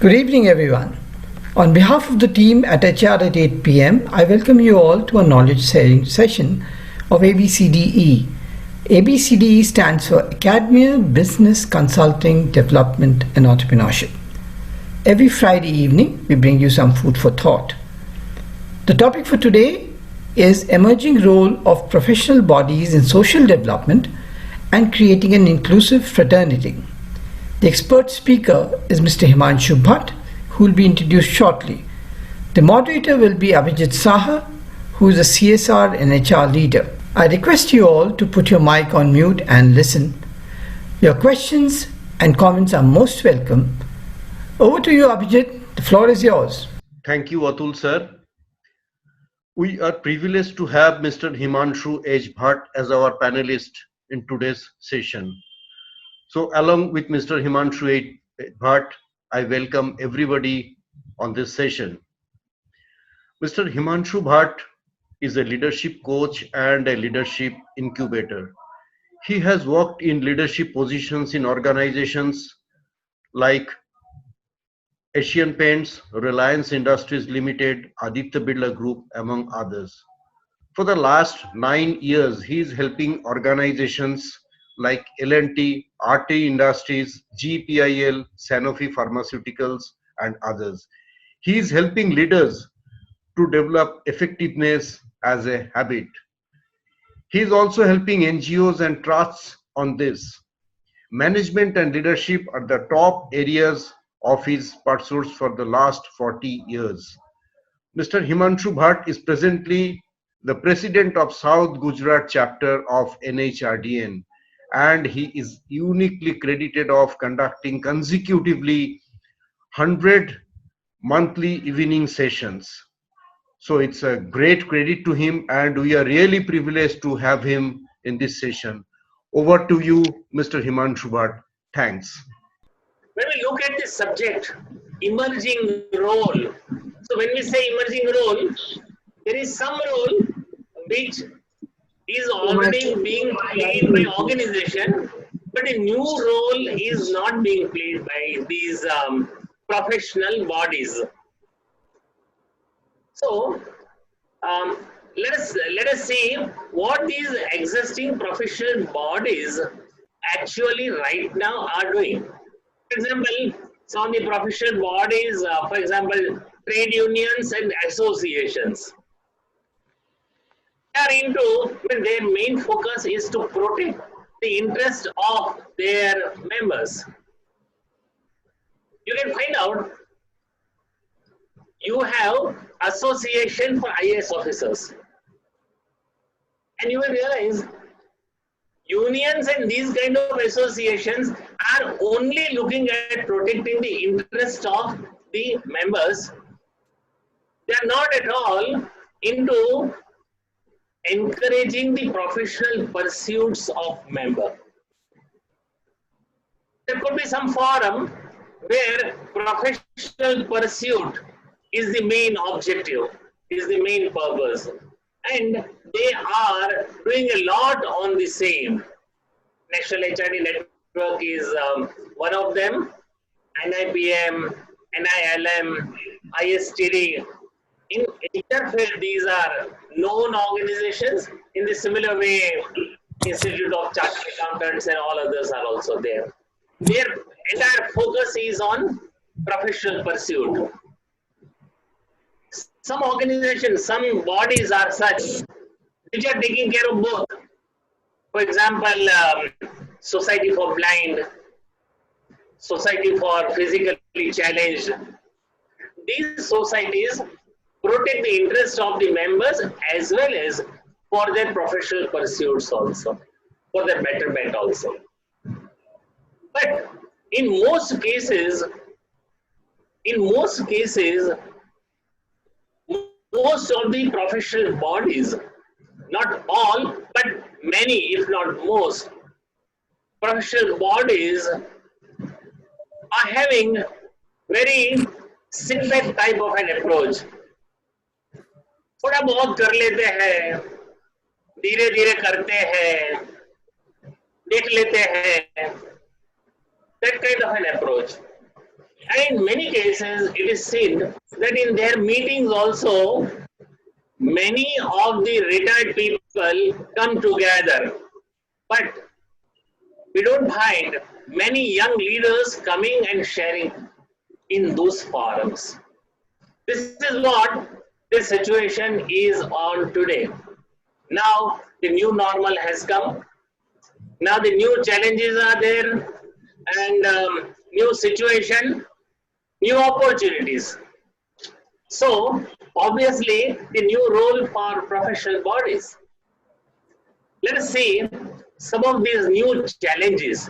Good evening, everyone. On behalf of the team at HR at 8 p.m., I welcome you all to a knowledge sharing session of ABCDE. ABCDE stands for Academia, Business, Consulting, Development, and Entrepreneurship. Every Friday evening, we bring you some food for thought. The topic for today is emerging role of professional bodies in social development and creating an inclusive fraternity. The expert speaker is Mr. Himanshu Bhatt, who will be introduced shortly. The moderator will be Abhijit Saha, who is a CSR and HR leader. I request you all to put your mic on mute and listen. Your questions and comments are most welcome. Over to you, Abhijit. The floor is yours. Thank you, Atul sir. We are privileged to have Mr. Himanshu H. Bhatt as our panelist in today's session. So along with Mr. Himanshu H. Bhatt, I welcome everybody on this session. Mr. Himanshu Bhatt is a leadership coach and a leadership incubator. He has worked in leadership positions in organizations like Asian Paints, Reliance Industries Limited, Aditya Birla Group, among others. For the last 9 years, he is helping organizations like L&T, RT Industries, GPIL, Sanofi Pharmaceuticals, and others. He is helping leaders to develop effectiveness as a habit. He is also helping NGOs and trusts on this. Management and leadership are the top areas of his pursuits for the last 40 years. Mr. Himanshu Bhatt is presently the president of South Gujarat chapter of NHRDN, and he is uniquely credited of conducting consecutively 100 monthly evening sessions. So it's a great credit to him, and we are really privileged to have him in this session. Over to you, Mr. Himanshu Bhatt. Thanks. When we look at this subject, emerging role. So when we say emerging role, there is some role which is already being played by organization, but a new role is not being played by these professional bodies. So let us see what these existing professional bodies actually right now are doing. For example, some of the professional bodies, for example, trade unions and associations, are into, their main focus is to protect the interest of their members. You can find out, you have association for IAS officers, and you will realize unions and these kind of associations are only looking at protecting the interest of the members. They are not at all into encouraging the professional pursuits of member. There could be some forum where professional pursuit is the main objective, is the main purpose, and they are doing a lot on the same. National HRD Network is one of them, NIPM, NILM, ISTD. In HR field, these are known organizations. In the similar way, Institute of Chartered Accountants and all others are also there. Their entire focus is on professional pursuit. Some organizations, some bodies are such which are taking care of both. For example, Society for Blind, Society for Physically Challenged. These societies protect the interest of the members as well as for their professional pursuits also, for their betterment also. But in most cases, most of the professional bodies, not all, but many, if not most, professional bodies are having very simple type of an approach. थोड़ा बहुत कर लेते हैं, धीरे धीरे करते हैं, देख लेते हैं, that kind of an approach. And in many cases, it is seen that in their meetings also, many of the retired people come together. But we don't find many young leaders coming and sharing in those forums. This is what this situation is on today. Now the new normal has come. Now the new challenges are there, and new situation, new opportunities. So obviously the new role for professional bodies. Let us see some of these new challenges.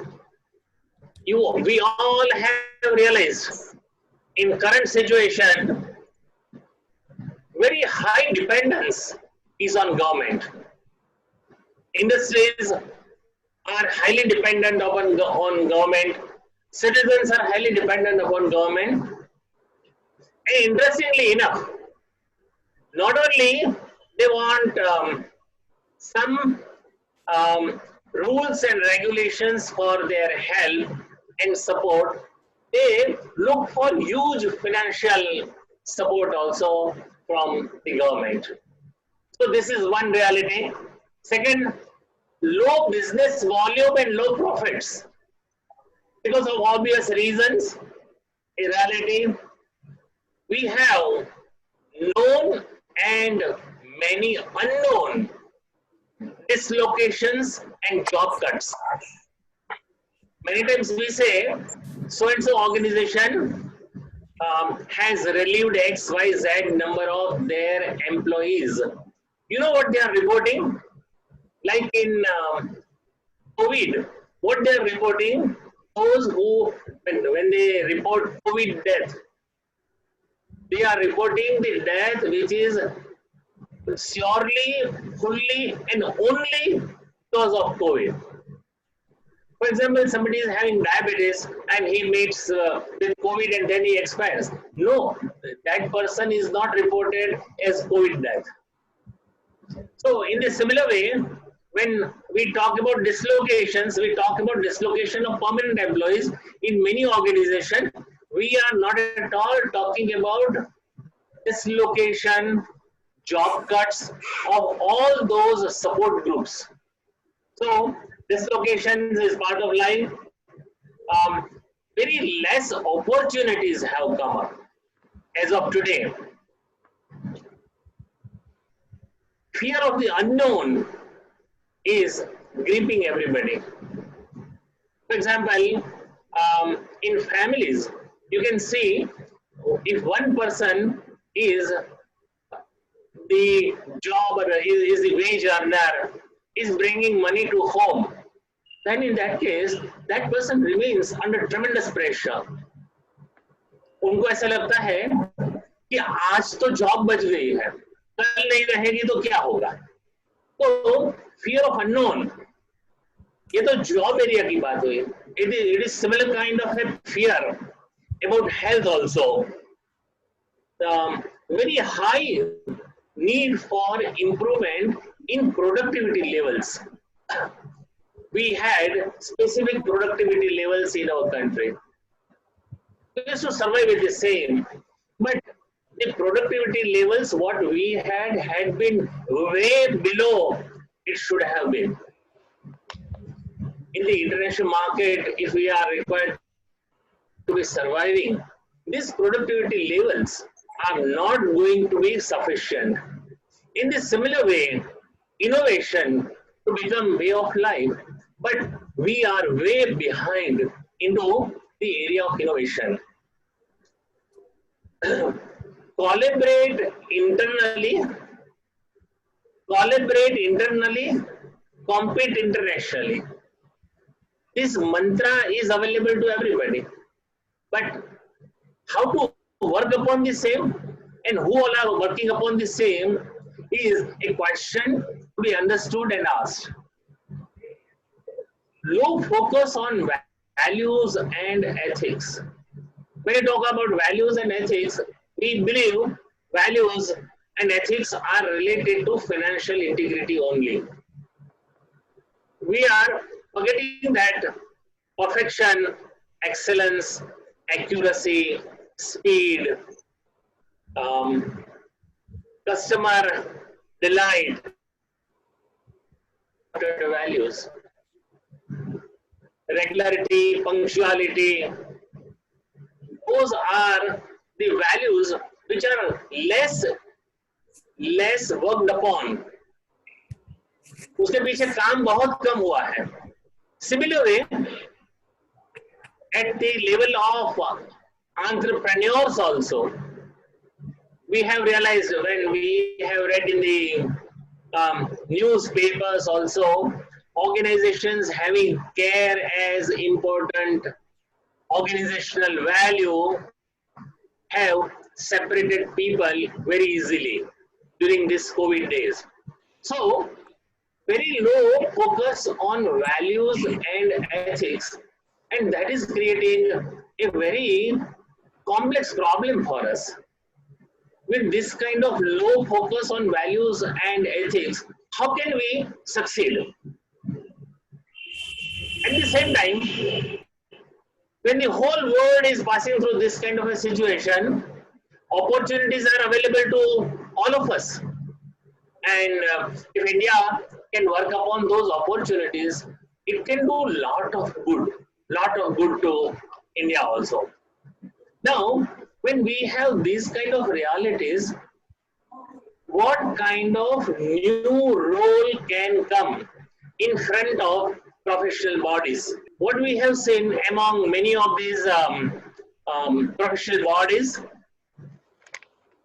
We all have realized in current situation, very high dependence is on government. Industries are highly dependent on government. Citizens are highly dependent upon government. And interestingly enough, not only they want some rules and regulations for their help and support, they look for huge financial support also from the government. So this is one reality. Second, low business volume and low profits. Because of obvious reasons, in reality, we have known and many unknown dislocations and job cuts. Many times we say so-and-so organization has relieved XYZ number of their employees. You know what they are reporting? Like in COVID, what they are reporting, those who, when they report COVID death, they are reporting the death which is surely, fully, and only because of COVID. For example, somebody is having diabetes and he meets with COVID and then he expires. No, that person is not reported as COVID death. So in a similar way, when we talk about dislocations, we talk about dislocation of permanent employees in many organizations. We are not at all talking about dislocation, job cuts of all those support groups. So dislocations is part of life. Very less opportunities have come up as of today. Fear of the unknown is gripping everybody. For example, in families, you can see if one person is the job or is the wage earner, is bringing money to home, then in that case, that person remains under tremendous pressure. उनको ऐसा लगता है कि आज तो job बच गई है, कल नहीं रहेगी तो क्या होगा? तो fear of unknown, ये तो job area की बात हुई. It is similar kind of a fear about health also. Very high need for improvement in productivity levels. We had specific productivity levels in our country. We used to survive with the same, but the productivity levels what we had been way below it should have been. In the international market, if we are required to be surviving, these productivity levels are not going to be sufficient. In this similar way, innovation to become way of life, but we are way behind into the area of innovation. Collaborate internally, compete internationally. This mantra is available to everybody, but how to work upon the same and who all are working upon the same is a question to be understood and asked. Low focus on values and ethics. When we talk about values and ethics, we believe values and ethics are related to financial integrity only. We are forgetting that perfection, excellence, accuracy, speed, customer delight, values, regularity, punctuality. Those are the values which are less worked upon. उसके पीछे काम बहुत कम हुआ है. Similarly, at the level of entrepreneurs also, we have realized when we have read in the newspapers also, organizations having care as important organizational value have separated people very easily during this COVID days. So, very low focus on values and ethics, and that is creating a very complex problem for us. With this kind of low focus on values and ethics, how can we succeed? At the same time, when the whole world is passing through this kind of a situation, opportunities are available to all of us. And if India can work upon those opportunities, it can do a lot of good to India also. Now, when we have these kind of realities, what kind of new role can come in front of professional bodies? What we have seen among many of these professional bodies,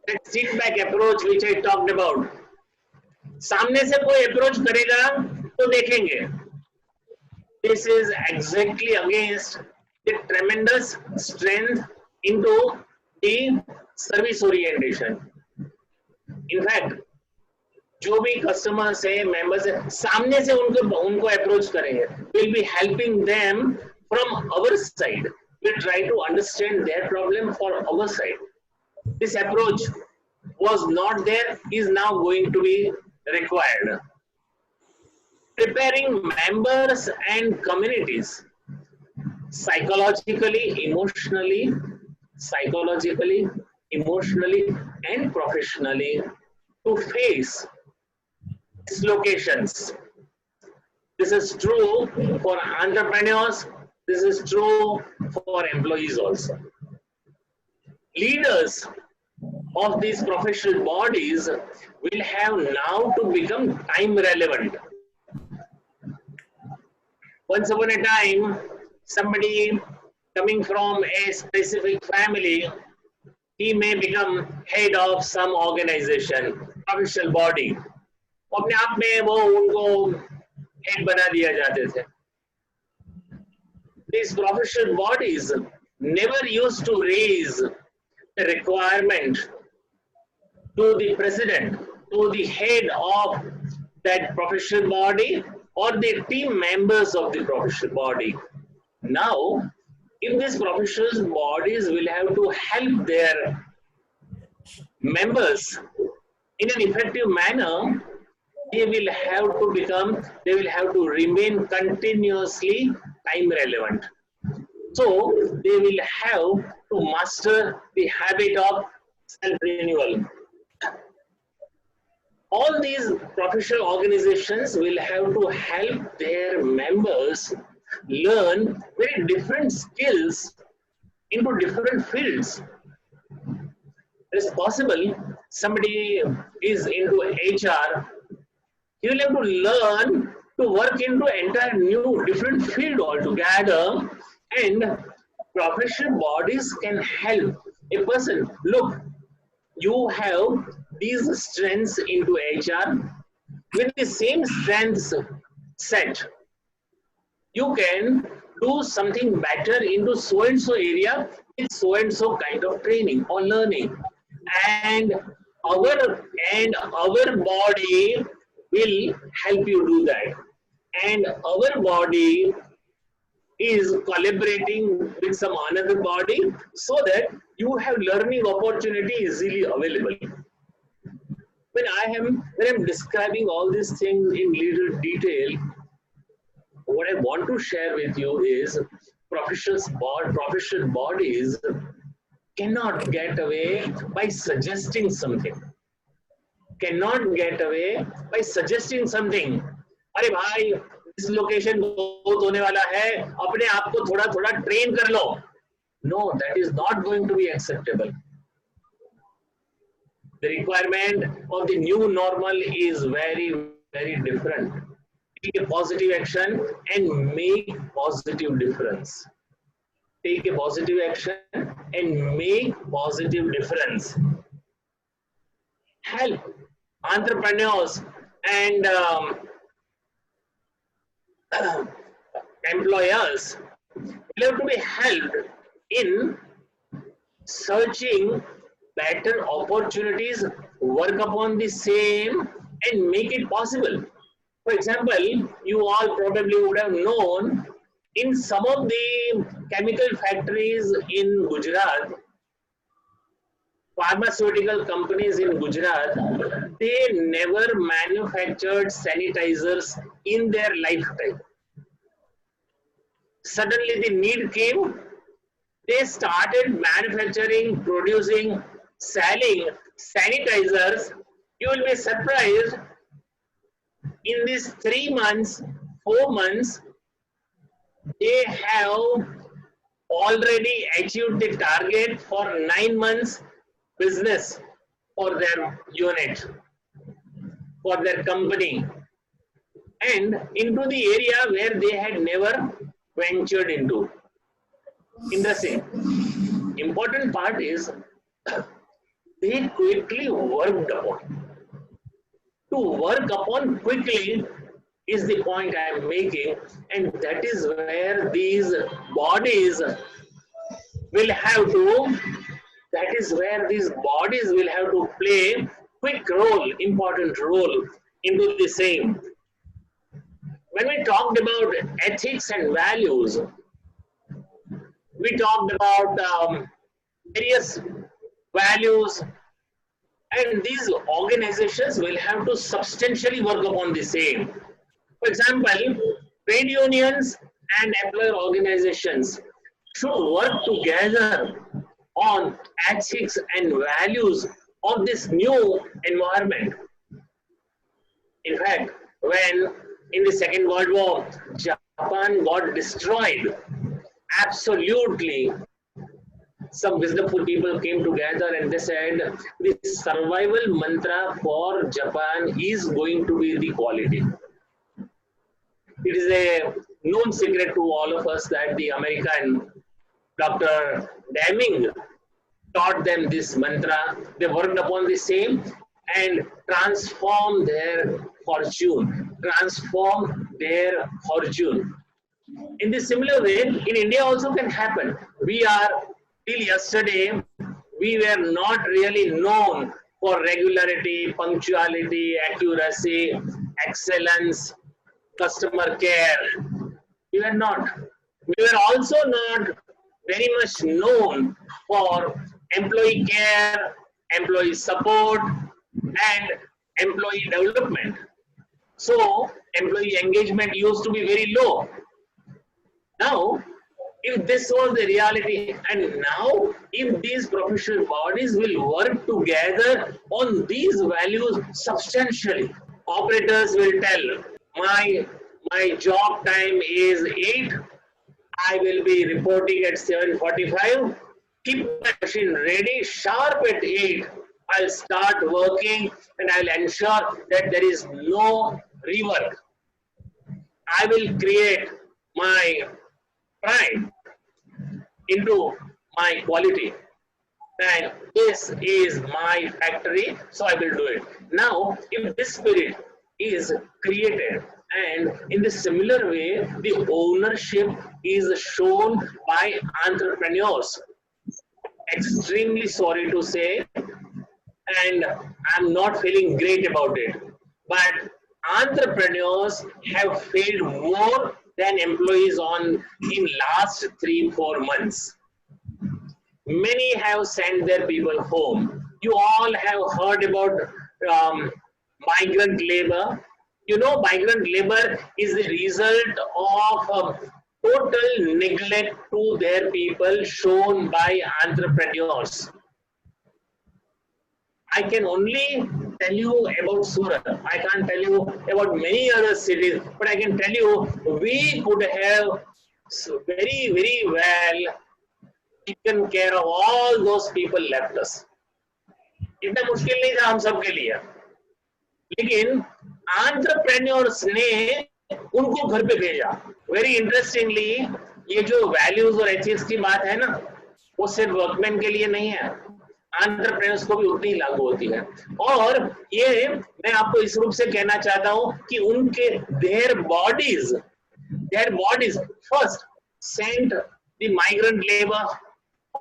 that feedback approach which I talked about. सामने से कोई approach करेगा तो देखेंगे. This is exactly against the tremendous strength into the service orientation. In fact, जो भी customer से members है सामने से उनको अप्रोच करेंगे. We'll be helping them from our side. We'll try to understand their problem for our side. This approach was not there, is now going to be required. Preparing members and communities psychologically, emotionally, and professionally to face dislocations. This is true for entrepreneurs. This is true for employees also. Leaders of these professional bodies will have now to become time relevant. Once upon a time, somebody coming from a specific family, he may become head of some organization, professional body. अपने आप में वो उनको head बना दिया जाते थे. These professional bodies never used to raise the requirement to the president, to the head of that professional body or the team members of the professional body. Now, if these professional bodies will have to help their members in an effective manner, they will have to remain continuously time relevant. So they will have to master the habit of self-renewal. All these professional organizations will have to help their members learn very different skills into different fields. It is possible somebody is into HR, he will have to learn to work into entire new different field altogether, and professional bodies can help a person. Look, you have these strengths into HR. With the same strengths set, you can do something better into so and so area with so and so kind of training or learning, and our body will help you do that, and our body is collaborating with some another body so that you have learning opportunity easily available. When I'm describing all these things in little detail, what I want to share with you is professional bodies cannot get away by suggesting something. Cannot get away by suggesting something. अरे भाई इस location बहुत होने वाला है, अपने आप को थोड़ा थोड़ा ट्रेन कर लो. No, that is not going to be acceptable. The requirement of the new normal is very, very different. Take a positive action and make positive difference. Take a positive action and make positive difference. Help entrepreneurs and employers will have to be helped in searching better opportunities, work upon the same and make it possible. For example, you all probably would have known in some of the chemical factories in Gujarat, pharmaceutical companies in Gujarat, they never manufactured sanitizers in their lifetime. Suddenly the need came, they started manufacturing, producing, selling sanitizers. You will be surprised, in these 3 months, 4 months, they have already achieved the target for 9 months business for their unit, for their company, and into the area where they had never ventured into. Interesting. Important part is they quickly worked upon. To work upon quickly is the point I am making, and that is where these bodies will have to, that is where these bodies will have to play quick role, important role into the same. When we talked about ethics and values, we talked about various values, and these organizations will have to substantially work upon the same. For example, trade unions and employer organizations should work together on ethics and values of this new environment. In fact, when in the Second World War, Japan got destroyed, absolutely, some wisdomful people came together and they said the survival mantra for Japan is going to be the quality. It is a known secret to all of us that the American Dr. Deming taught them this mantra. They worked upon the same and transformed their fortune. In the similar way, in India also can happen. We are, till yesterday, we were not really known for regularity, punctuality, accuracy, excellence, customer care. We were not. We were also not very much known for employee care, employee support, and employee development. So, employee engagement used to be very low. Now, if this was the reality, and now if these professional bodies will work together on these values substantially, operators will tell, my job time is 8, I will be reporting at 7:45, keep my machine ready, sharp at 8, I'll start working and I'll ensure that there is no rework. I will create my pride into my quality, and this is my factory, so I will do it. Now, if this spirit is created, and in the similar way, the ownership is shown by entrepreneurs. Extremely sorry to say, and I'm not feeling great about it, but entrepreneurs have failed more than employees in last 3-4 months. Many have sent their people home. You all have heard about migrant labor. You know, migrant labor is the result of total neglect to their people shown by entrepreneurs. I can only tell you about Surat. I can't tell you about many other cities, but I can tell you we could have very, very well taken care of all those people left us. इतना मुश्किल नहीं था हम सब के लिए, लेकिन entrepreneurs ने उनको घर पे भेजा. वेरी इंटरेस्टिंगली, ये जो वैल्यूज और एथिक्स की बात है ना, वो सिर्फ वर्कमैन के लिए नहीं है, एंटरप्रेन्योर्स को भी उतनी ही लागू होती है. और ये मैं आपको इस रूप से कहना चाहता हूं कि उनके their bodies first sent the migrant labor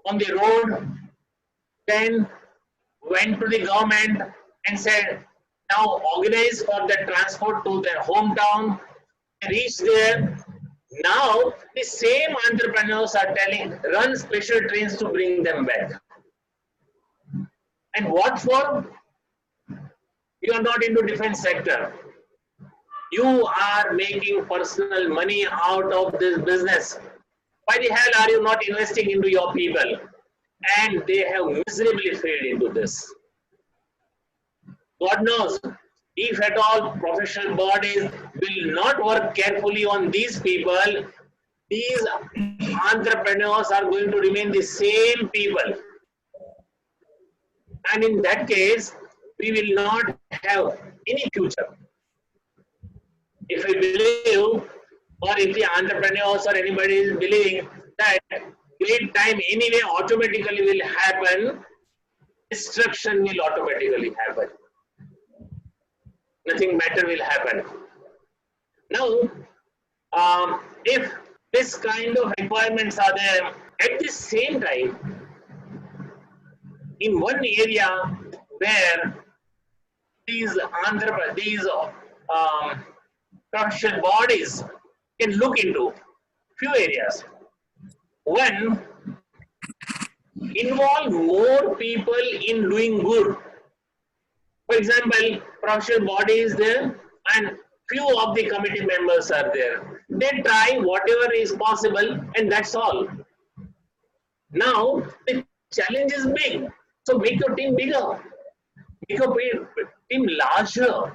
on the road, then went to the government and said, now organize for the transport to their hometown. They reached there. Now the same entrepreneurs are telling, run special trains to bring them back. And what for? You are not into defense sector. You are making personal money out of this business. Why the hell are you not investing into your people? And they have miserably failed into this. God knows, if at all professional bodies will not work carefully on these people, these entrepreneurs are going to remain the same people. And in that case, we will not have any future. If we believe, or if the entrepreneurs or anybody is believing that great time anyway automatically will happen, destruction will automatically happen. Nothing better will happen. Now, if this kind of requirements are there, at the same time, in one area where these professional bodies can look into few areas. One, involve more people in doing good. For example, professional body is there and few of the committee members are there. They try whatever is possible and that's all. Now, the challenge is big. So make your team bigger, make your team larger,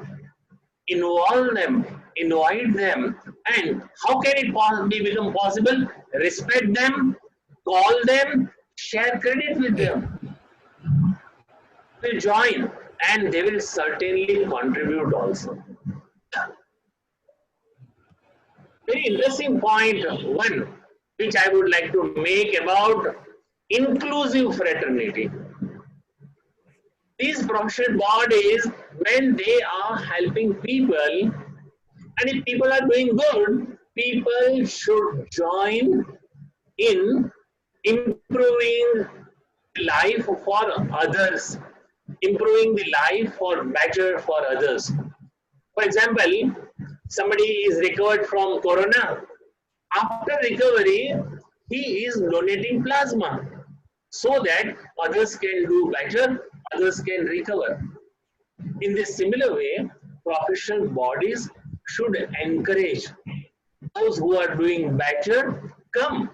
involve them, invite them, and how can it become possible? Respect them, call them, share credit with them. They will join and they will certainly contribute also. Very interesting point one, which I would like to make about inclusive fraternity. These professional bodies, when they are helping people, and if people are doing good, people should join in improving life for others, improving the life for better for others. For example, somebody is recovered from corona. After recovery, he is donating plasma so that others can do better, others can recover. In this similar way, professional bodies should encourage those who are doing better, come,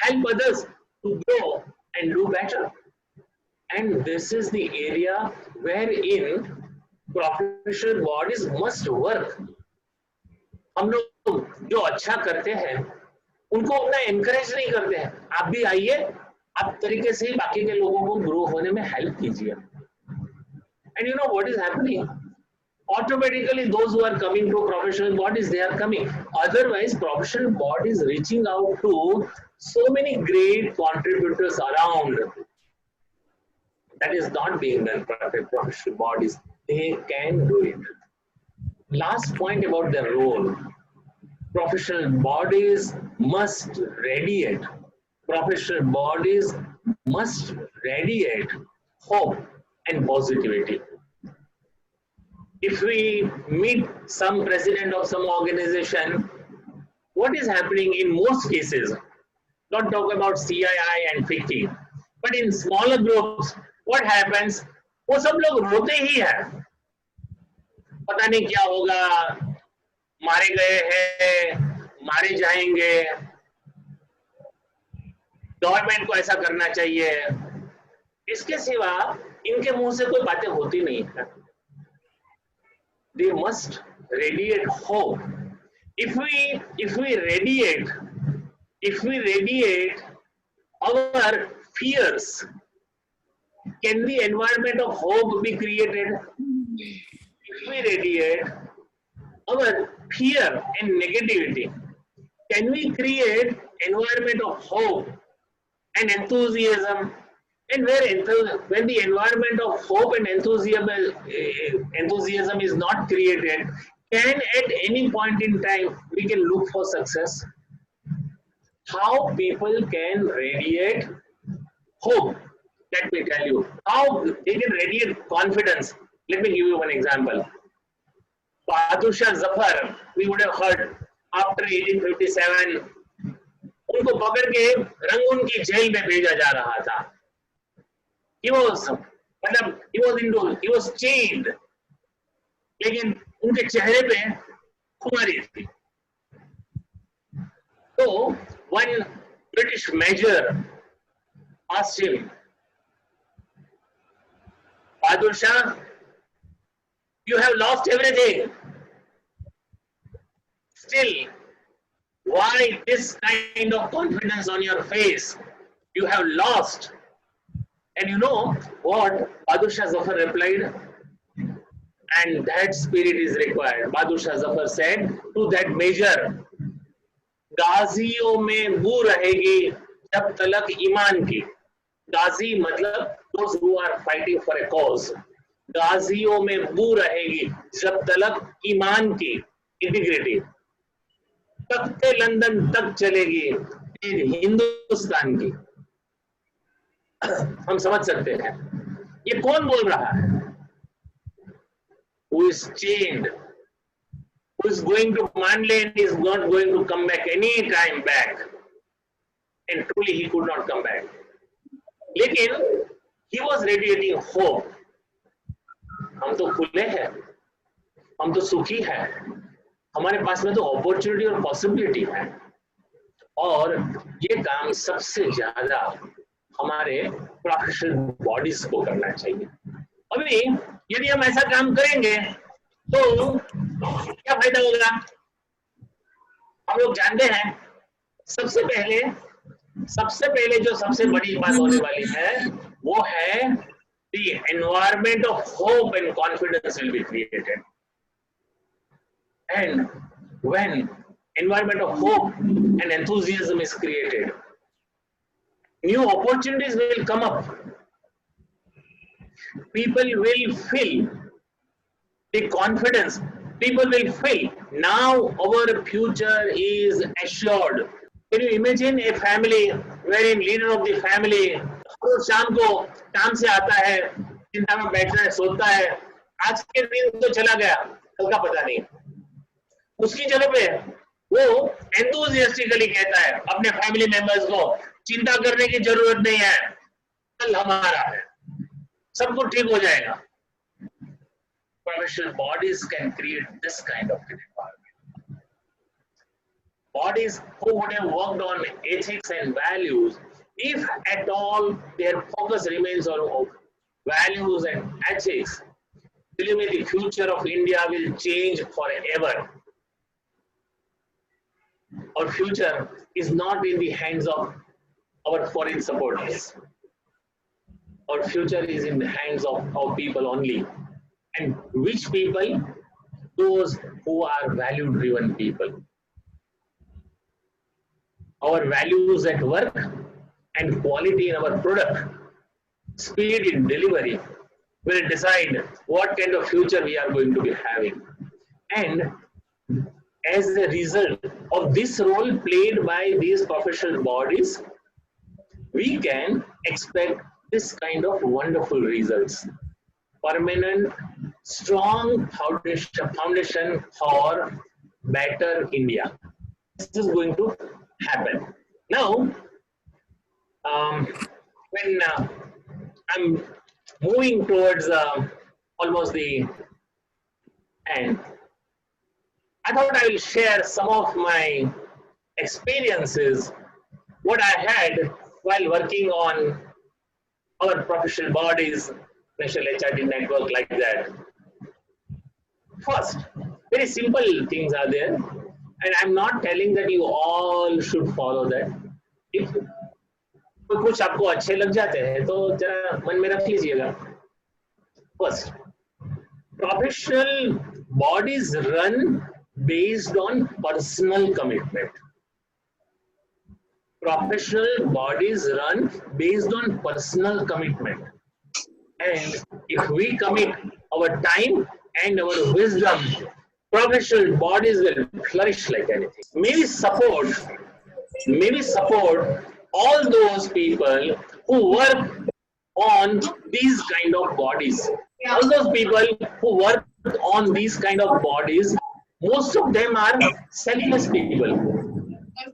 help others to grow and do better. And this is the area wherein professional bodies must work. हम लोग जो अच्छा करते हैं उनको उतना encourage नहीं करते हैं. आप भी आइए, आप तरीके से ही बाकी के लोगों को ग्रो होने में हेल्प कीजिए. And you know what is happening? Automatically those who are coming to professional bodies, they are coming. Otherwise, professional bodies reaching out to so many great contributors around. That is not being done by professional bodies. They can do it. Last point about their role. Professional bodies must radiate. Professional bodies must radiate hope and positivity. If we meet some president of some organization, what is happening in most cases? Not talk about CII and FICCI, but in smaller groups, what happens? वो सब लोग रोते ही हैं. पता नहीं क्या होगा, मारे गए हैं, मारे जाएंगे, गवर्नमेंट को ऐसा करना चाहिए, इसके सिवा इनके मुंह से कोई बातें होती नहीं है. They must radiate hope. If we radiate our fears, can the environment of hope be created? If we radiate our fear and negativity, can we create environment of hope and enthusiasm? And when the environment of hope and enthusiasm is not created, can at any point in time we can look for success? How people can radiate hope? Let me tell you how they can radiate confidence. Let me give you one example. Bahadur Shah Zafar, we would have heard after 1857, उनको पकड़ के Rangoon की jail में भेजा जा रहा था. He was chained, लेकिन उनके चेहरे पे खुमारी थी. तो one British major asked him, Bahadur Shah, you have lost everything. Still, why this kind of confidence on your face? You have lost. And you know what Bahadur Shah Zafar replied? And that spirit is required. Bahadur Shah Zafar said to that major, गाजियों में बू रहेगी जब तलक ईमान की. गाजी मतलब those who are fighting for a cause. गाजियों में बू रहेगी जब तलक ईमान की, इंटीग्रिटी. तख्ते लंदन तक चलेगी हिंदुस्तान की. हम समझ सकते हैं ये कौन बोल रहा है? Who is chained, who is going to Manly and is not going to come back any time back, and truly he could not come back. लेकिन he was radiating hope. हम तो खुले हैं, हम तो सुखी हैं, हमारे पास में तो अपॉर्चुनिटी और पॉसिबिलिटी है. और ये काम सबसे ज्यादा हमारे प्रोफेशनल बॉडीज को करना चाहिए. अभी यदि हम ऐसा काम करेंगे तो क्या फायदा होगा? हम लोग जानते हैं सबसे पहले जो सबसे बड़ी बात होने वाली है वो है the environment of hope and confidence will be created. And when environment of hope and enthusiasm is created, new opportunities will come up. People will feel the confidence. People will feel now our future is assured. Can you imagine a family wherein leader of the family रोज शाम को काम से आता है, चिंता में बैठता है, सोता है, आज के दिन तो चला गया, कल का पता नहीं. उसकी जगह पे वो एंथुसियास्टिकली कहता है अपने फैमिली मेंबर्स को, चिंता करने की जरूरत नहीं है, कल हमारा है, सब कुछ ठीक हो जाएगा. Professional bodies can create this kind of environment. Bodies who would have worked on ethics and values, if at all their focus remains on values and ethics, believe me, the future of India will change forever. Our future is not in the hands of our foreign supporters. Our future is in the hands of our people only. And which people? Those who are value-driven people. Our values at work and quality in our product, speed in delivery will decide what kind of future we are going to be having. And as a result of this role played by these professional bodies, we can expect this kind of wonderful results. Permanent, strong foundation for better India. This is going to happen. Now, when I'm moving towards almost the end, I thought I will share some of my experiences, what I had while working on our professional bodies, National HRD network, like that. First, very simple things are there, and I'm not telling that you all should follow that. If कुछ आपको अच्छे लग जाते हैं तो जरा मन में रख लीजिएगा. First, professional bodies run based on personal commitment. Professional bodies run based on personal commitment. And if we commit our time and our wisdom, professional bodies will flourish like anything. Maybe support all those people who work on these kind of bodies. All those people who work on these kind of bodies, most of them are selfless people.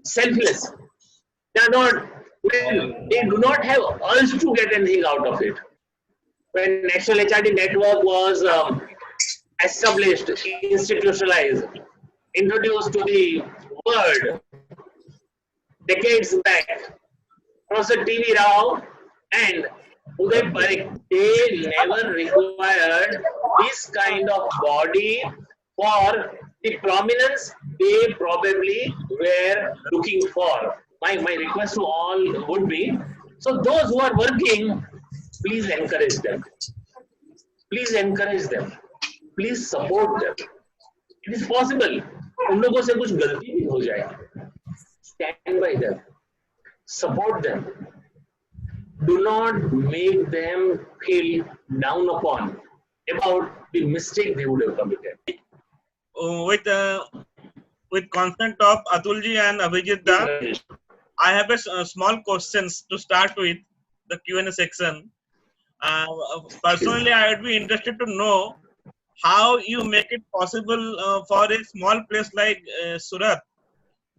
Selfless. They are not. They do not have urge to get anything out of it. When National HRD network was established, institutionalized, introduced to the world decades back, Professor T.V. Rao and Uday Parikh, they never required this kind of body for the prominence they probably were looking for. My request to all would be, so those who are working, please encourage them. Please encourage them. Please support them. It is possible. उन लोगों से कुछ गलती भी हो जाए. Stand by them. Support them. Do not make them feel down upon about the mistake they would have committed. With consent of Atulji and Abhijit Da, I have a small questions to start with the Q&A section. Personally, I would be interested to know how you make it possible for a small place like Surat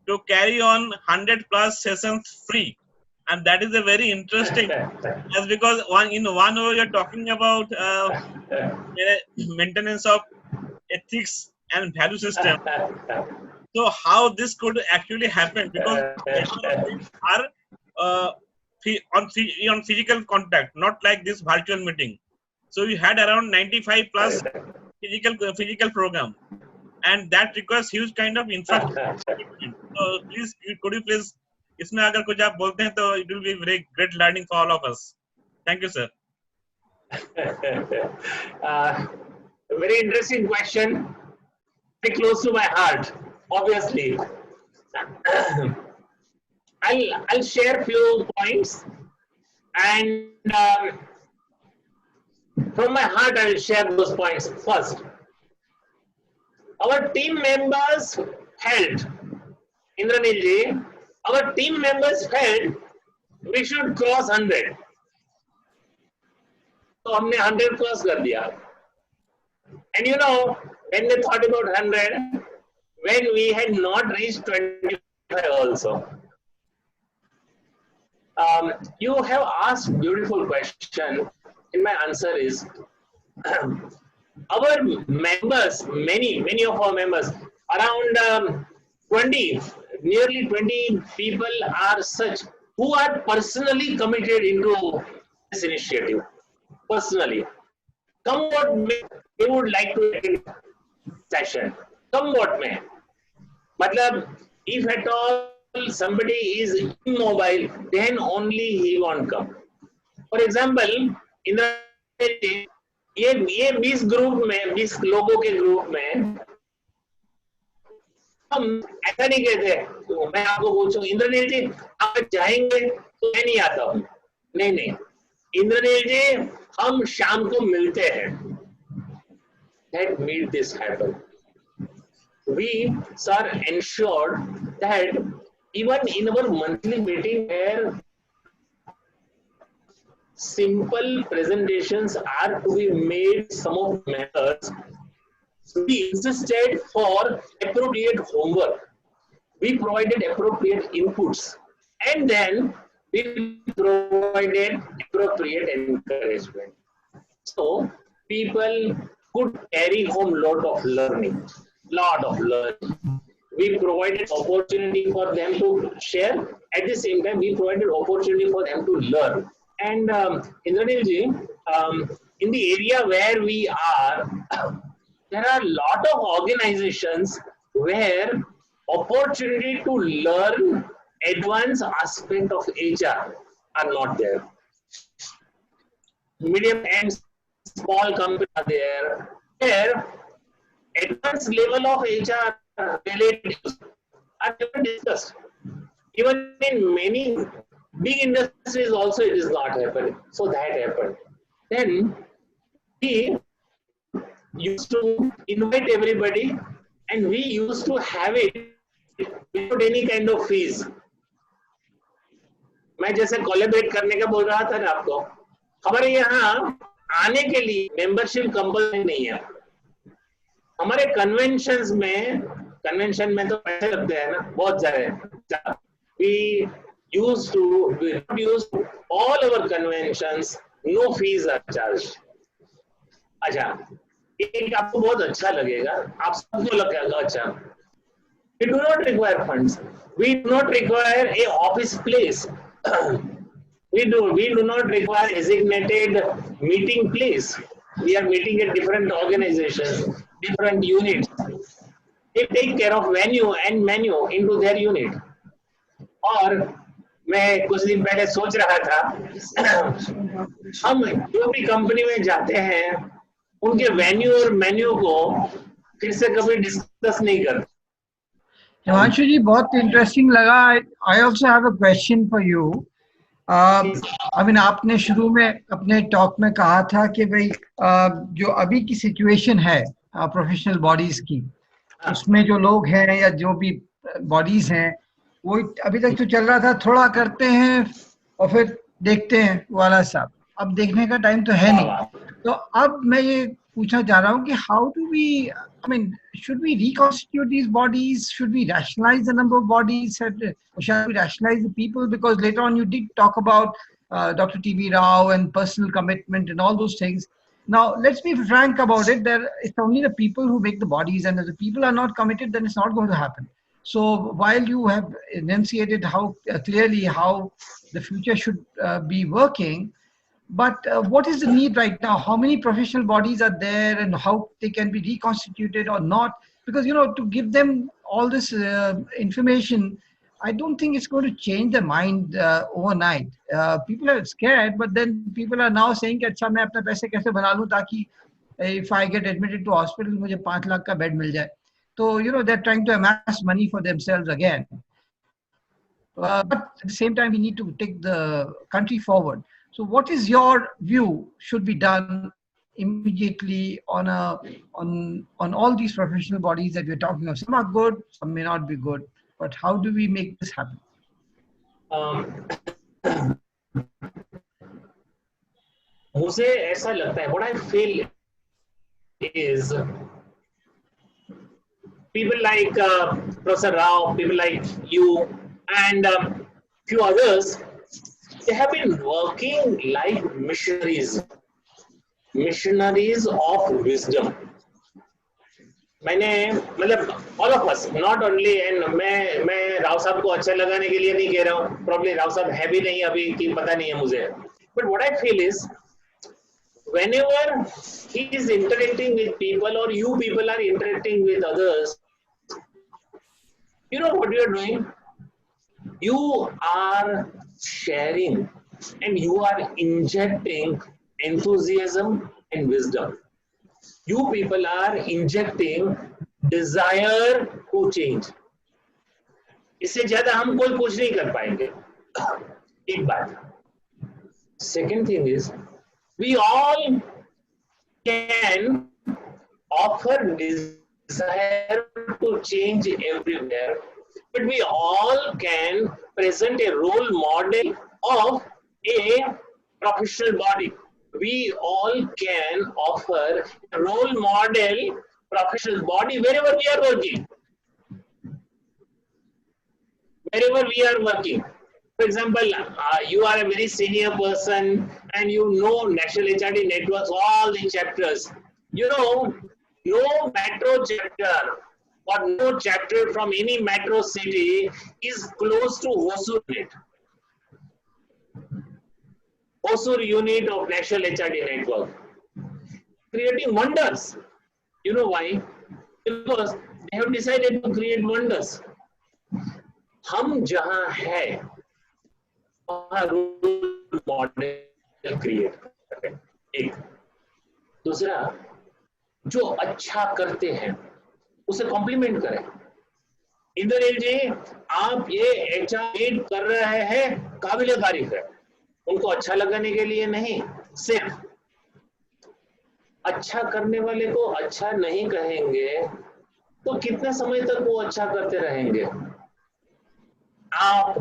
to carry on 100 plus sessions free. And that is a very interesting, as because in one way you're talking about maintenance of ethics and value system. So how this could actually happen, because are on physical contact, not like this virtual meeting. So we had around 95 plus physical program, and that requires huge kind of infrastructure. So please, could you please, इसमें अगर कुछ आप बोलते हैं तो it will be very great learning for all of us. Thank you, sir. Very interesting question. Very close to my heart, obviously. I'll share few points, and from my heart I will share those points. First, our team members felt, Indranil ji, our team members felt we should cross 100. So हमने 100 cross कर दिया. And you know, when they thought about 100, when we had not reached 25 also. You have asked beautiful question, and my answer is, our members, many of our members, around 20, nearly 20 people are such who are personally committed into this initiative. Personally, come what may, they would like to attend session. Come what may. Matlab, if at all somebody is immobile, then only he won't come. For example, in the ये 20 group में 20 लोगों के group में हम ऐसा नहीं कहते, तो मैं आपको पूछूं इंद्रनील जी आप जाएंगे तो मैं नहीं आता हूँ, नहीं इंद्रनील जी हम शाम को मिलते हैं. Let meet this happen. We, sir, ensured that even in our monthly meeting where simple presentations are to be made, some of members, we insisted for appropriate homework. We provided appropriate inputs, and then we provided appropriate encouragement. So people could carry home lot of learning. We provided opportunity for them to share. At the same time, we provided opportunity for them to learn. And Indranil ji, in the area where we are, there are a lot of organizations where opportunity to learn advanced aspect of HR are not there. Medium and small companies are there, where advanced level of HR related are never discussed. Even in many big industries also it is not happening. So that happened. Then we used to invite everybody and we used to have it without any kind of fees. मैं जैसे collaborate करने का बोल रहा था ना आपको, हमारे यहाँ आने के लिए मेंबरशिप कंपल्सरी नहीं है. हमारे कन्वेंशन में तो पैसे लगते हैं ना बहुत ज्यादा. We used to use all our conventions, no fees are charged. अच्छा, एक आपको बहुत अच्छा लगेगा, आप सबको लगेगा अच्छा. We do not require funds. We do not require a office place. We do not require designated meeting place. We are meeting at different organizations, different units. They take care of venue and menu into their unit. और मैं कुछ दिन पहले सोच रहा था, हम जो भी कंपनी में जाते हैं उनके वेन्यू और मेन्यू को फिर से कभी डिस्कस नहीं करते. हिमांशु जी, बहुत इंटरेस्टिंग लगा. I also have a question for you. आपने शुरू में अपने टॉक में कहा था कि भाई जो अभी की सिचुएशन है प्रोफेशनल बॉडीज की, उसमें जो लोग हैं या जो भी बॉडीज हैं वो अभी तक तो चल रहा था, थोड़ा करते हैं और फिर देखते हैं वाला साहब. अब देखने का टाइम तो है नहीं. तो अब मैं ये पूछना चाह रहा हूँ कि how do we, should we reconstitute these bodies? Should we rationalize the number of bodies? Or shall we rationalize the people? Because later on you did talk about Dr. T.V. Rao and personal commitment and all those things. Now, let's be frank about it. It's only the people who make the bodies, and if the people are not committed, then it's not going to happen. So while you have enunciated how clearly how the future should be working, but what is the need right now? How many professional bodies are there and how they can be reconstituted or not? Because, to give them all this information, I don't think it's going to change their mind overnight. People are scared, but then people are now saying that मैं अपना पैसे कैसे बना लूं ताकि if I get admitted to hospital मुझे 5 लाख का bed मिल जाए. So, they're trying to amass money for themselves again. But at the same time, we need to take the country forward. So what is your view should be done immediately on all these professional bodies that we're talking of? Some are good, some may not be good, but how do we make this happen? मुझे ऐसा लगता है, what I feel is people like Professor Rao, people like you, and few others, they have been working like missionaries of wisdom. all of us, not only, and मैं राव साहब को अच्छा लगाने के लिए नहीं कह रहा हूँ, probably राव साहब है भी नहीं अभी कि पता नहीं है मुझे, but what I feel is whenever he is interacting with people or you people are interacting with others, you know what you are doing? You are sharing and you are injecting enthusiasm and wisdom. You people are injecting desire to change. इससे ज्यादा हम कोई कुछ नहीं कर पाएंगे. एक बात. Second thing is, we all can offer desire to change everywhere, but we all can present a role model of a professional body. We all can offer a role model professional body wherever we are working. Wherever we are working. For example, you are a very senior person and you know National HRD Networks, all the chapters. You know, no metro chapter or no chapter from any metro city is close to Hosur unit. Hosur unit of National HRD network. Creating wonders. You know why? Because they have decided to create wonders. हम जहां है वहां role model create करें, एक। दूसरा, जो अच्छा करते हैं उसे कॉम्प्लीमेंट करें। इंद्रनील जी, आप ये एचआर कर रहे हैं, काबिले तारीफ है। उनको अच्छा लगाने के लिए नहीं, सिर्फ अच्छा करने वाले को अच्छा नहीं कहेंगे तो कितने समय तक वो अच्छा करते रहेंगे? आप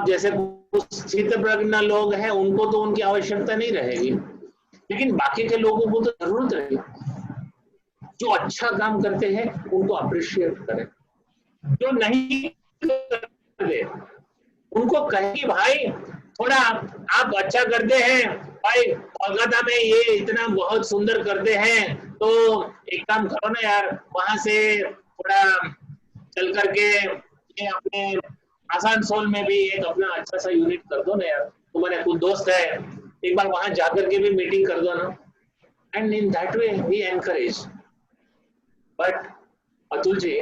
जैसे कुछ स्थितप्रज्ञ लोग हैं, उनको तो उनकी आवश्यकता नहीं रहेगी, लेकिन बाकी के लोगों को तो जरूरत रहेगी। जो अच्छा काम करते हैं उनको अप्रिशिएट करें, जो नहीं करते उनको कहें कि भाई थोड़ा आप अच्छा करते हैं, भाई कोलकाता में ये इतना बहुत सुंदर करते हैं, तो एक काम करो ना यार, वहां से थोड़ा चल करके ये अपने आसनसोल में भी एक अपना अच्छा सा यूनिट कर दो ना यार, तुम्हारे कुछ दोस्त है, एक बार वहां जाकर के भी मीटिंग कर दो ना। And in that way we encourage. But Atul ji,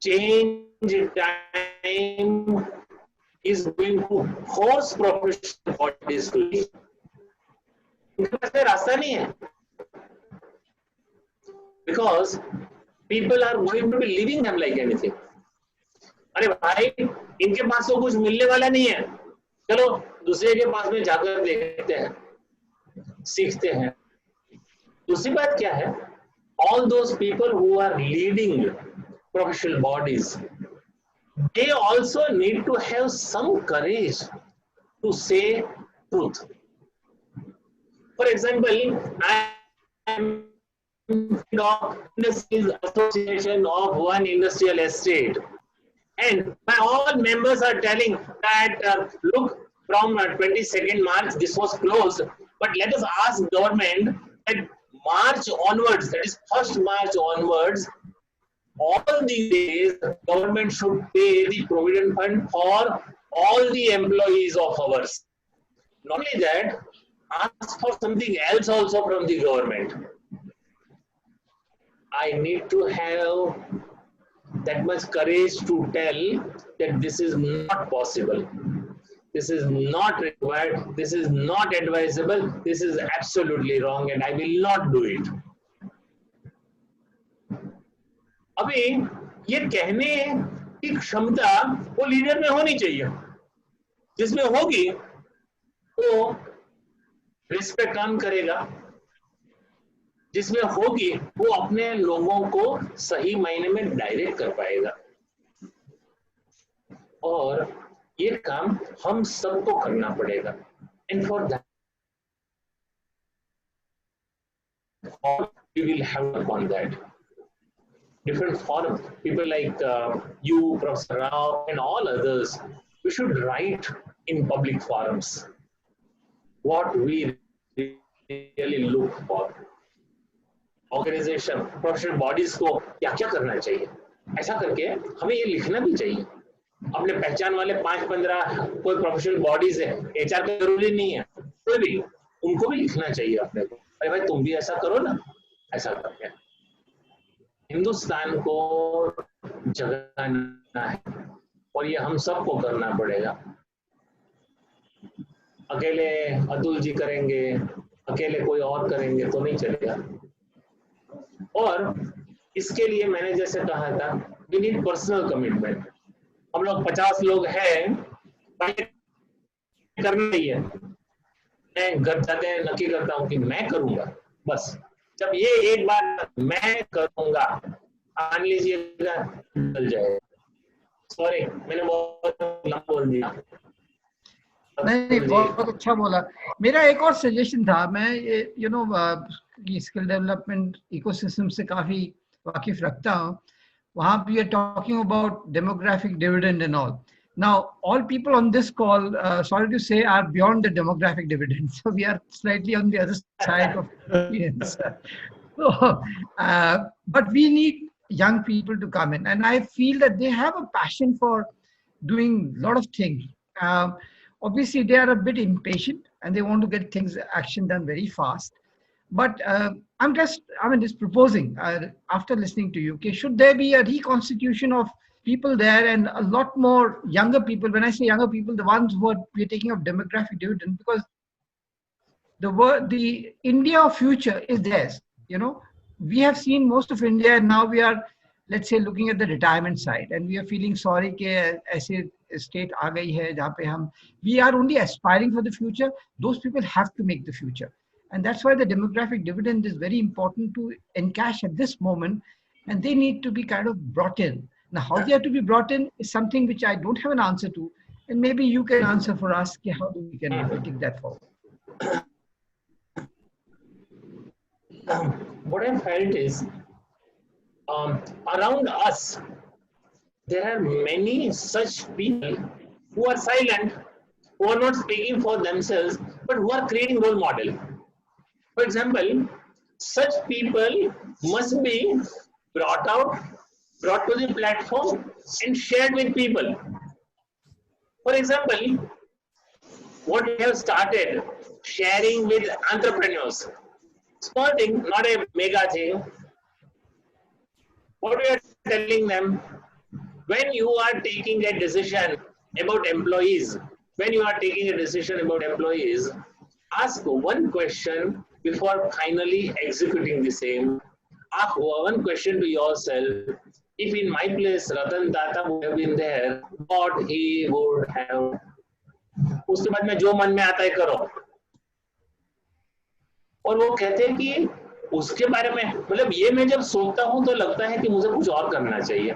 change time is going to force professional bodies to leave. इनके पास रास्ता नहीं है, because people are going to be leaving them like anything. अरे भाई, इनके पास तो कुछ मिलने वाला नहीं है, चलो दूसरे के पास में जाकर देखते हैं, सीखते हैं। दूसरी बात क्या है, all those people who are leading professional bodies, they also need to have some courage to say truth. For example, I am of Industries Association of one industrial estate, and my all members are telling that look, from 22nd March this was closed, but let us ask government that March onwards, that is 1st March onwards, all these days government should pay the provident fund for all the employees of ours. Not only that, ask for something else also from the government. I need to have that much courage to tell that this is not possible, this is not required, this is not advisable, this is absolutely wrong, and I will not do it. अभी ये कहने की क्षमता वो leader में होनी चाहिए, जिसमें होगी वो रिस्पेक्ट अर्न करेगा, जिसमें होगी वो अपने लोगों को सही मायने में डायरेक्ट कर पाएगा। और ये काम हम सबको करना पड़ेगा। And for that we will have upon that different forums, people like you, Professor Rao, and all others. We should write in public forums what we really look for. Organization, professional bodies को क्या क्या करना चाहिए, ऐसा करके हमें ये लिखना भी चाहिए। अपने पहचान वाले 5-15 कोई प्रोफेशनल बॉडीज है, एचआर का जरूरी नहीं है, कोई भी, उनको भी लिखना चाहिए अपने को, अरे भाई तुम भी ऐसा करो ना, ऐसा करके हिंदुस्तान को जगाना है, और ये हम सबको करना पड़ेगा। अकेले अतुल जी करेंगे, अकेले कोई और करेंगे तो नहीं चलेगा। और इसके लिए मैंने जैसे कहा था, वी नीड पर्सनल कमिटमेंट। हम लोग 50 लोग हैं, करना ही है। मैं घर जाते नक्की करता हूँ कि मैं करूंगा, बस जब ये एक बार मैं करूंगा, मान लीजिएगा चल जाएगा। सॉरी, मैंने बहुत लंबा बोल दिया। नहीं, बहुत अच्छा बोला। मेरा एक और सजेशन था, मैं ये स्किल डेवलपमेंट इकोसिस्टम से काफी वाकिफ रखता हूँ। वहाँ पे we are talking about demographic dividend and all. Now, all people on this call, sorry to say, are beyond the demographic dividend. So we are slightly on the other side of experience. So, but we need young people to come in, and I feel that they have a passion for doing a lot of things. Um, Obviously, they are a bit impatient and they want to get things action done very fast. But just proposing after listening to you, okay, should there be a reconstitution of people there and a lot more younger people? When I say younger people, the ones who we're taking of demographic dividend, because the India of future is theirs. You know, we have seen most of India, and now we are, let's say, looking at the retirement side, and we are feeling sorry कि ऐसे state आ गई है जहाँ पे हम, we are only aspiring for the future. Those people have to make the future, and that's why the demographic dividend is very important to encash at this moment, and they need to be kind of brought in. Now, how they are to be brought in is something which I don't have an answer to, and maybe you can answer for us. कि how do we can take that forward? What I felt is around us, there are many such people who are silent, who are not speaking for themselves, but who are creating role model. For example, such people must be brought to the platform and shared with people. For example, what we have started sharing with entrepreneurs, small thing, not a mega thing. What we are telling them, when you are taking a decision about employees, ask one question before finally executing the same. Ask one question to yourself. If in my place Ratan Tata would have been there, what he would have. उसके बाद में जो मन में आता है करो. और वो कहते हैं कि उसके बारे में, मतलब ये मैं जब सोचता हूं तो लगता है कि मुझे कुछ और करना चाहिए.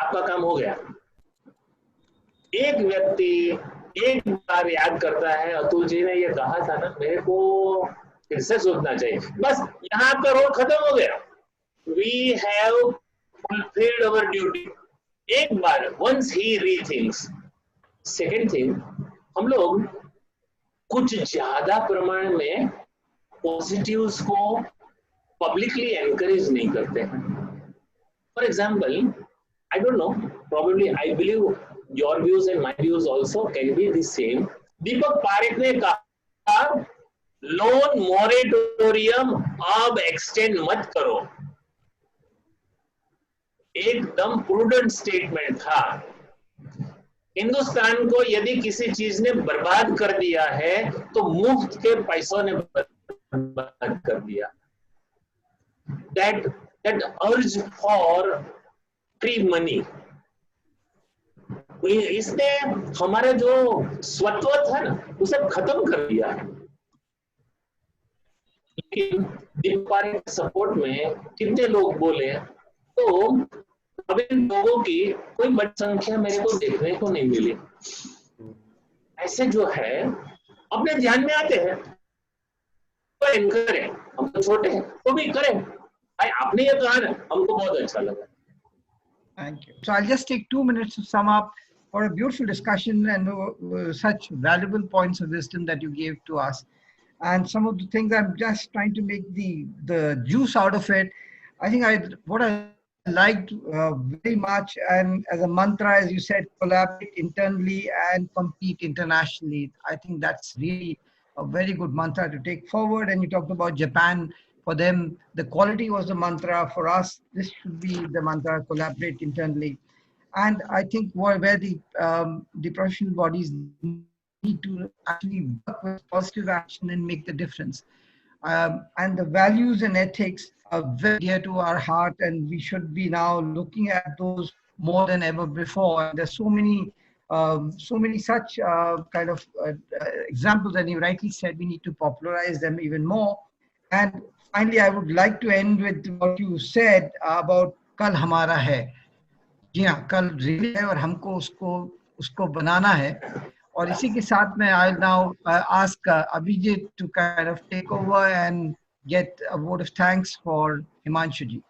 आपका काम हो गया. एक व्यक्ति एक बार याद करता है, अतुल जी ने ये कहा था ना, मेरे को फिर से सोचना चाहिए. बस यहाँ आपका रोल खत्म हो गया. We have fulfilled our duty. एक बार, once he rethinks. Second thing, हम लोग कुछ ज्यादा प्रमाण में पॉजिटिव्स को पब्लिकली एनकरेज नहीं करते हैं. For example, I don't know, probably I believe your views and my views also can be the same. Deepak Parekh ने कहा लोन मॉरेटोरियम अब एक्सटेंड मत करो. एकदम प्रूडेंट स्टेटमेंट था. हिंदुस्तान को यदि किसी चीज ने बर्बाद कर दिया है तो मुफ्त के पैसों ने बर्बाद कर दिया. that urge for free money, इसने हमारा जो स्वत्व था ना उसे खत्म कर दिया है. लेकिन दीपावली सपोर्ट में कितने लोग बोले, तो अब इन लोगों की कोई बड़ी संख्या मेरे को देखने को नहीं मिली. ऐसे जो है अपने ध्यान में आते हैं तो इनकर है, हम तो छोटे हैं तो भी करें. आपने ये कहा ना, हमको बहुत अच्छा लगा. Thank you. So I'll just take 2 minutes to sum up for a beautiful discussion and such valuable points of wisdom that you gave to us. And some of the things I'm just trying to make the juice out of it. I think what I liked very much, and as a mantra, as you said, collaborate internally and compete internationally. I think that's really a very good mantra to take forward. And you talked about Japan. For them, the quality was the mantra. For us, this should be the mantra: collaborate internally. And I think where the professional bodies need to actually work with positive action and make the difference. And the values and ethics are very dear to our heart, and we should be now looking at those more than ever before. And there's so many such kind of examples, and you rightly said we need to popularize them even more. And finally, I would like to end with what you said about कल हमारा है. जी हाँ, कल real है और हमको उसको बनाना है. और इसी के साथ में I'll now ask Abhijit to kind of take over and get a vote of thanks for Himanshu ji.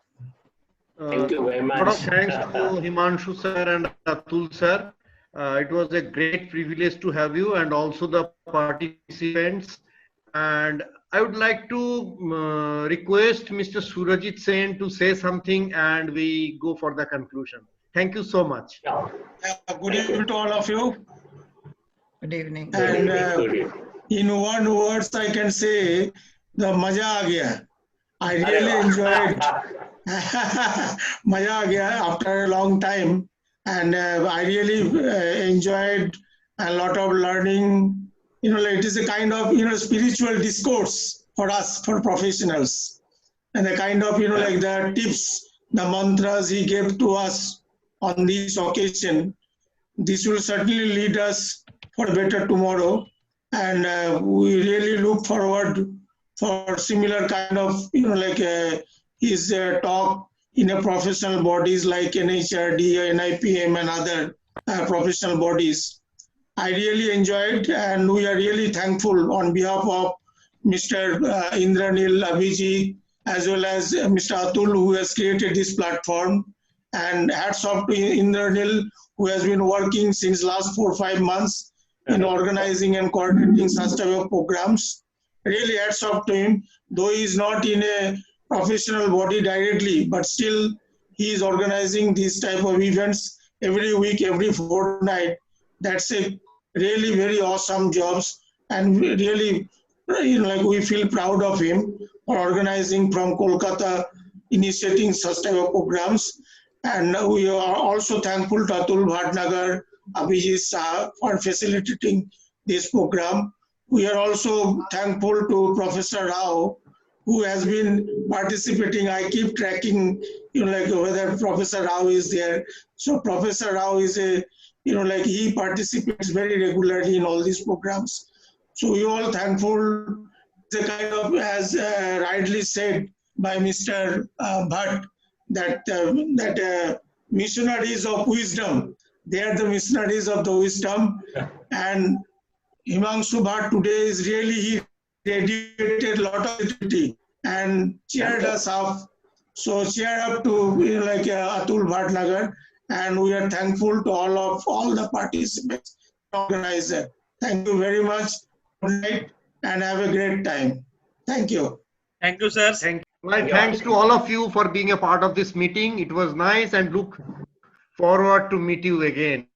Thank you very much. A lot of thanks to Himanshu sir and Atul sir. It was a great privilege to have you, and also the participants. And I would like to request Mr. Surajit Sen to say something, and we go for the conclusion. Thank you so much. Yeah. Good evening to all of you. Good evening. And Good evening. in one words, I can say the maja aa gaya. I really enjoyed maja aa gaya after a long time, and I really enjoyed a lot of learning. Like it is a kind of spiritual discourse for us, for professionals, and the kind of like the tips, the mantras he gave to us on this occasion. This will certainly lead us for a better tomorrow, and we really look forward for similar kind of like his talk in a professional bodies like NHRD, NIPM, and other professional bodies. I really enjoyed, and we are really thankful on behalf of Mr. Indranil Abhijit, as well as Mr. Atul, who has created this platform. And hats off to Indranil, who has been working since last 4 or 5 months in organizing and coordinating such type of programs. Really hats off to him, though he is not in a professional body directly, but still he is organizing these type of events every week, every fortnight. That's a really very awesome jobs, and really like we feel proud of him for organizing from Kolkata, initiating such type of programs. And we are also thankful to Atul Bhatnagar, Abhijit Shah for facilitating this program. We are also thankful to Professor Rao, who has been participating. I keep tracking, like whether Professor Rao is there. So Professor Rao is a, like he participates very regularly in all these programs. So we all thankful. The kind of, as rightly said by Mr. Bhatt, that missionaries of wisdom, they are the missionaries of the wisdom. And Himanshu Bhatt today is really, he radiated a lot of activity and cheered us up. So cheer up to like Atul Bhatnagar, and we are thankful to all the participants, organizer. Thank you very much. Good night and have a great time. Thank you. Thank you, sir. Thank you. My thanks to all of you for being a part of this meeting. It was nice, and look forward to meet you again.